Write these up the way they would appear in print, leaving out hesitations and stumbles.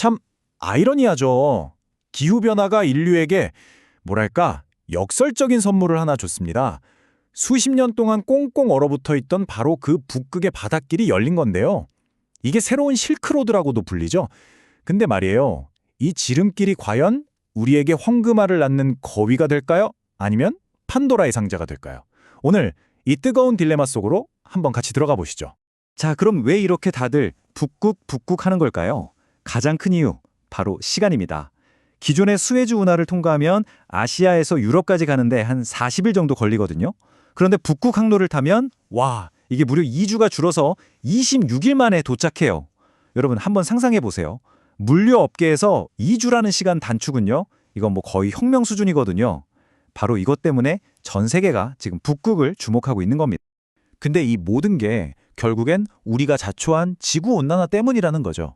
참 아이러니하죠. 기후변화가 인류에게 뭐랄까 역설적인 선물을 하나 줬습니다. 수십 년 동안 꽁꽁 얼어붙어 있던 바로 그 북극의 바닷길이 열린 건데요. 이게 새로운 실크로드라고도 불리죠. 근데 말이에요. 이 지름길이 과연 우리에게 황금알을 낳는 거위가 될까요? 아니면 판도라의 상자가 될까요? 오늘 이 뜨거운 딜레마 속으로 한번 같이 들어가 보시죠. 자, 그럼 왜 이렇게 다들 북극 하는 걸까요? 가장 큰 이유, 바로 시간입니다. 기존의 수에즈 운하를 통과하면 아시아에서 유럽까지 가는데 한 40일 정도 걸리거든요. 그런데 북극 항로를 타면 와, 이게 무려 2주가 줄어서 26일 만에 도착해요. 여러분 한번 상상해 보세요. 물류 업계에서 2주라는 시간 단축은요. 이건 뭐 거의 혁명 수준이거든요. 바로 이것 때문에 전 세계가 지금 북극을 주목하고 있는 겁니다. 근데 이 모든 게 결국엔 우리가 자초한 지구온난화 때문이라는 거죠.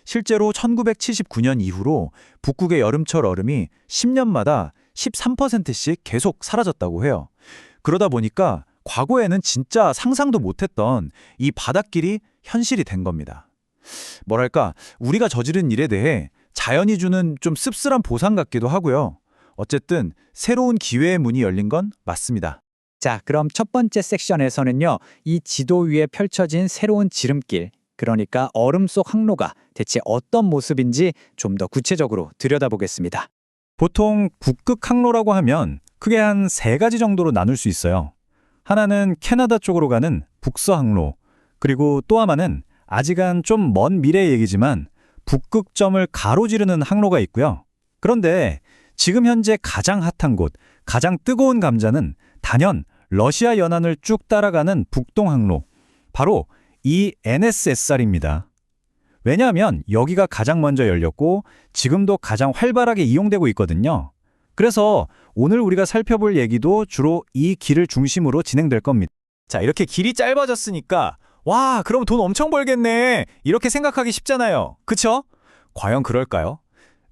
실제로 1979년 이후로 북극의 여름철 얼음이 10년마다 13%씩 계속 사라졌다고 해요. 그러다 보니까 과거에는 진짜 상상도 못했던 이 바닷길이 현실이 된 겁니다. 뭐랄까, 우리가 저지른 일에 대해 자연이 주는 좀 씁쓸한 보상 같기도 하고요. 어쨌든 새로운 기회의 문이 열린 건 맞습니다. 자, 그럼 첫 번째 섹션에서는요, 이 지도 위에 펼쳐진 새로운 지름길, 그러니까 얼음 속 항로가 대체 어떤 모습인지 좀 더 구체적으로 들여다보겠습니다. 보통 북극 항로라고 하면 크게 한 3가지 정도로 나눌 수 있어요. 하나는 캐나다 쪽으로 가는 북서 항로, 그리고 또 하나는 아직은 좀 먼 미래 얘기지만 북극점을 가로지르는 항로가 있고요. 그런데 지금 현재 가장 핫한 곳, 가장 뜨거운 감자는 단연 러시아 연안을 쭉 따라가는 북동 항로, 바로 이 NSSR입니다. 왜냐하면 여기가 가장 먼저 열렸고 지금도 가장 활발하게 이용되고 있거든요. 그래서 오늘 우리가 살펴볼 얘기도 주로 이 길을 중심으로 진행될 겁니다. 자, 이렇게 길이 짧아졌으니까 와, 그럼 돈 엄청 벌겠네. 이렇게 생각하기 쉽잖아요. 그쵸? 과연 그럴까요?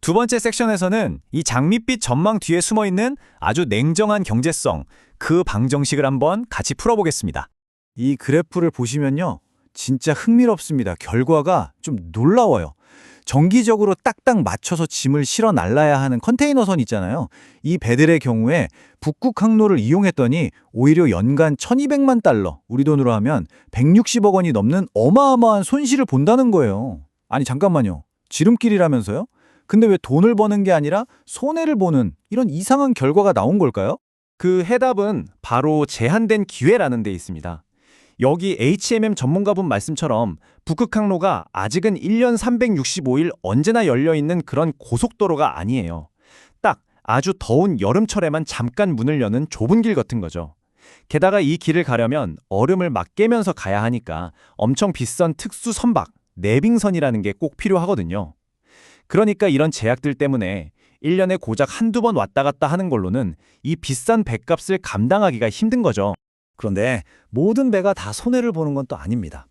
두 번째 섹션에서는 이 장밋빛 전망 뒤에 숨어있는 아주 냉정한 경제성, 그 방정식을 한번 같이 풀어보겠습니다. 이 그래프를 보시면요. 진짜 흥미롭습니다. 결과가 좀 놀라워요. 정기적으로 딱딱 맞춰서 짐을 실어 날라야 하는 컨테이너선 있잖아요. 이 배들의 경우에 북극 항로를 이용했더니 오히려 연간 1200만 달러, 우리 돈으로 하면 160억 원이 넘는 어마어마한 손실을 본다는 거예요. 아니 잠깐만요. 지름길이라면서요? 근데 왜 돈을 버는 게 아니라 손해를 보는 이런 이상한 결과가 나온 걸까요? 그 해답은 바로 제한된 기회라는 데 있습니다. 여기 HMM 전문가분 말씀처럼 북극 항로가 아직은 1년 365일 언제나 열려있는 그런 고속도로가 아니에요. 딱 아주 더운 여름철에만 잠깐 문을 여는 좁은 길 같은 거죠. 게다가 이 길을 가려면 얼음을 막 깨면서 가야 하니까 엄청 비싼 특수 선박, 내빙선이라는 게 꼭 필요하거든요. 그러니까 이런 제약들 때문에 1년에 고작 한두 번 왔다 갔다 하는 걸로는 이 비싼 배값을 감당하기가 힘든 거죠. 그런데 모든 배가 다 손해를 보는 건 또 아닙니다.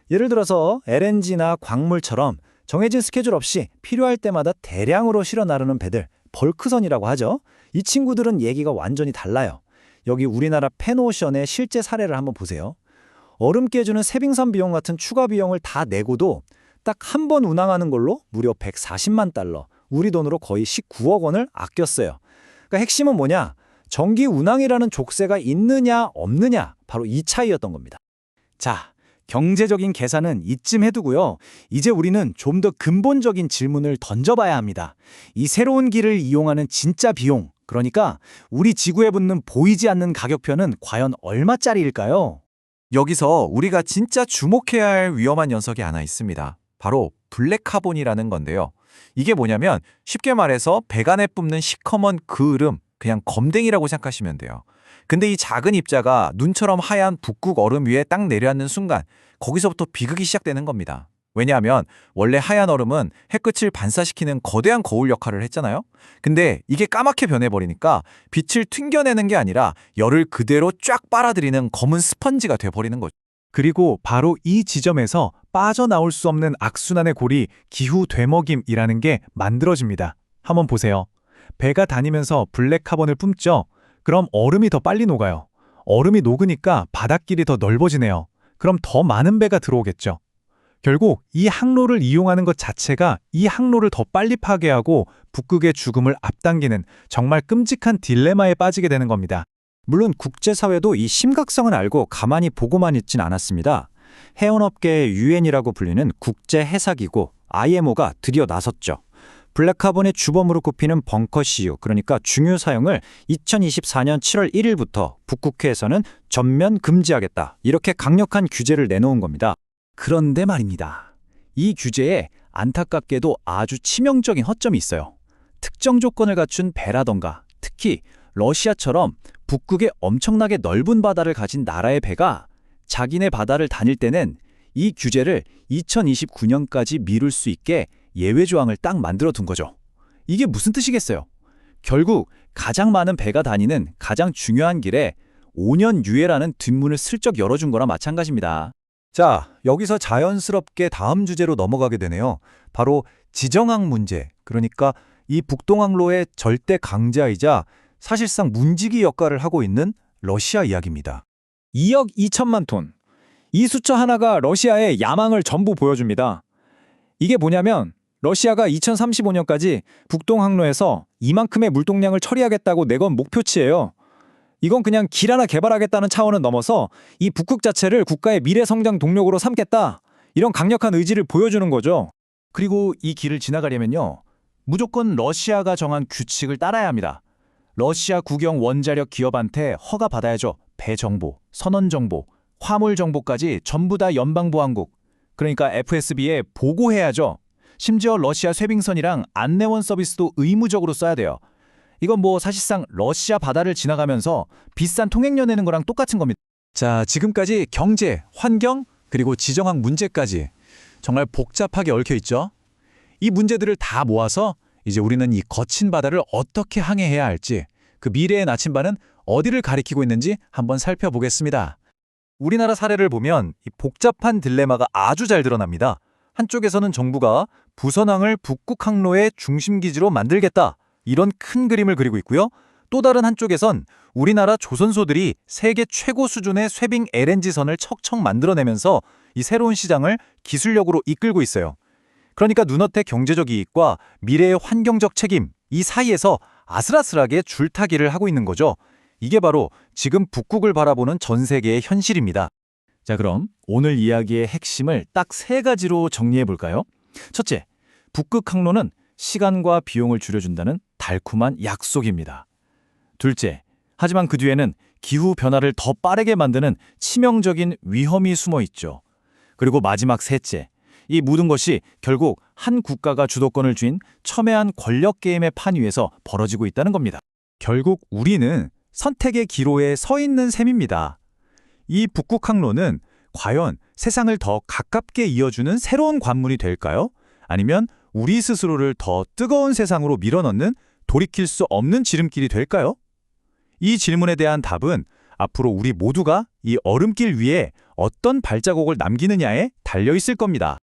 예를 들어서 LNG나 광물처럼 정해진 스케줄 없이 필요할 때마다 대량으로 실어 나르는 배들, 벌크선이라고 하죠. 이 친구들은 얘기가 완전히 달라요. 여기 우리나라 펜오션의 실제 사례를 한번 보세요. 얼음 깨주는 세빙선 비용 같은 추가 비용을 다 내고도 딱 한 번 운항하는 걸로 무려 140만 달러, 우리 돈으로 거의 19억 원을 아꼈어요. 그러니까 핵심은 뭐냐? 정기 운항이라는 족쇄가 있느냐 없느냐, 바로 이 차이였던 겁니다. 자, 경제적인 계산은 이쯤 해두고요. 이제 우리는 좀 더 근본적인 질문을 던져봐야 합니다. 이 새로운 길을 이용하는 진짜 비용, 그러니까 우리 지구에 붙는 보이지 않는 가격표는 과연 얼마짜리일까요? 여기서 우리가 진짜 주목해야 할 위험한 녀석이 하나 있습니다. 바로 블랙카본이라는 건데요. 이게 뭐냐면 쉽게 말해서 배관에 뿜는 시커먼 그 으름, 그냥 검댕이라고 생각하시면 돼요. 근데 이 작은 입자가 눈처럼 하얀 북극 얼음 위에 딱 내려앉는 순간 거기서부터 비극이 시작되는 겁니다. 왜냐하면 원래 하얀 얼음은 햇빛을 반사시키는 거대한 거울 역할을 했잖아요. 근데 이게 까맣게 변해버리니까 빛을 튕겨내는 게 아니라 열을 그대로 쫙 빨아들이는 검은 스펀지가 돼버리는 거죠. 그리고 바로 이 지점에서 빠져나올 수 없는 악순환의 고리, 기후 되먹임이라는 게 만들어집니다. 한번 보세요. 배가 다니면서 블랙카본을 뿜죠? 그럼 얼음이 더 빨리 녹아요. 얼음이 녹으니까 바닷길이 더 넓어지네요. 그럼 더 많은 배가 들어오겠죠. 결국 이 항로를 이용하는 것 자체가 이 항로를 더 빨리 파괴하고 북극의 죽음을 앞당기는 정말 끔찍한 딜레마에 빠지게 되는 겁니다. 물론 국제사회도 이 심각성을 알고 가만히 보고만 있진 않았습니다. 해운업계의 UN이라고 불리는 국제해사기구 IMO가 드디어 나섰죠. 블랙카본의 주범으로 꼽히는 벙커 CU, 그러니까 중유 사용을 2024년 7월 1일부터 북극해에서는 전면 금지하겠다. 이렇게 강력한 규제를 내놓은 겁니다. 그런데 말입니다. 이 규제에 안타깝게도 아주 치명적인 허점이 있어요. 특정 조건을 갖춘 배라던가 특히 러시아처럼 북극에 엄청나게 넓은 바다를 가진 나라의 배가 자기네 바다를 다닐 때는 이 규제를 2029년까지 미룰 수 있게 예외 조항을 딱 만들어 둔 거죠. 이게 무슨 뜻이겠어요? 결국 가장 많은 배가 다니는 가장 중요한 길에 5년 유예라는 뒷문을 슬쩍 열어준 거나 마찬가지입니다. 자, 여기서 자연스럽게 다음 주제로 넘어가게 되네요. 바로 지정학 문제, 그러니까 이 북동항로의 절대 강자이자 사실상 문지기 역할을 하고 있는 러시아 이야기입니다. 2억 2천만 톤. 이 숫자 하나가 러시아의 야망을 전부 보여줍니다. 이게 뭐냐면 러시아가 2035년까지 북동항로에서 이만큼의 물동량을 처리하겠다고 내건 목표치예요. 이건 그냥 길 하나 개발하겠다는 차원은 넘어서 이 북극 자체를 국가의 미래 성장 동력으로 삼겠다. 이런 강력한 의지를 보여주는 거죠. 그리고 이 길을 지나가려면요. 무조건 러시아가 정한 규칙을 따라야 합니다. 러시아 국영 원자력 기업한테 허가 받아야죠. 배 정보, 선원 정보, 화물 정보까지 전부 다 연방보안국, 그러니까 FSB에 보고해야죠. 심지어 러시아 쇄빙선이랑 안내원 서비스도 의무적으로 써야 돼요. 이건 뭐 사실상 러시아 바다를 지나가면서 비싼 통행료 내는 거랑 똑같은 겁니다. 자, 지금까지 경제, 환경, 그리고 지정학 문제까지 정말 복잡하게 얽혀 있죠. 이 문제들을 다 모아서 이제 우리는 이 거친 바다를 어떻게 항해해야 할지, 그 미래의 나침반은 어디를 가리키고 있는지 한번 살펴보겠습니다. 우리나라 사례를 보면 이 복잡한 딜레마가 아주 잘 드러납니다. 한쪽에서는 정부가 부선항을 북극 항로의 중심 기지로 만들겠다, 이런 큰 그림을 그리고 있고요. 또 다른 한쪽에선 우리나라 조선소들이 세계 최고 수준의 쇄빙 LNG선을 척척 만들어내면서 이 새로운 시장을 기술력으로 이끌고 있어요. 그러니까 눈앞의 경제적 이익과 미래의 환경적 책임, 이 사이에서 아슬아슬하게 줄타기를 하고 있는 거죠. 이게 바로 지금 북극을 바라보는 전 세계의 현실입니다. 자, 그럼 오늘 이야기의 핵심을 딱 3가지로 정리해 볼까요? 첫째, 북극 항로는 시간과 비용을 줄여준다는 달콤한 약속입니다. 둘째, 하지만 그 뒤에는 기후 변화를 더 빠르게 만드는 치명적인 위험이 숨어 있죠. 그리고 마지막 셋째, 이 모든 것이 결국 한 국가가 주도권을 쥔 첨예한 권력 게임의 판 위에서 벌어지고 있다는 겁니다. 결국 우리는 선택의 기로에 서 있는 셈입니다. 이 북극 항로는 과연 세상을 더 가깝게 이어주는 새로운 관문이 될까요? 아니면 우리 스스로를 더 뜨거운 세상으로 밀어넣는 돌이킬 수 없는 지름길이 될까요? 이 질문에 대한 답은 앞으로 우리 모두가 이 얼음길 위에 어떤 발자국을 남기느냐에 달려 있을 겁니다.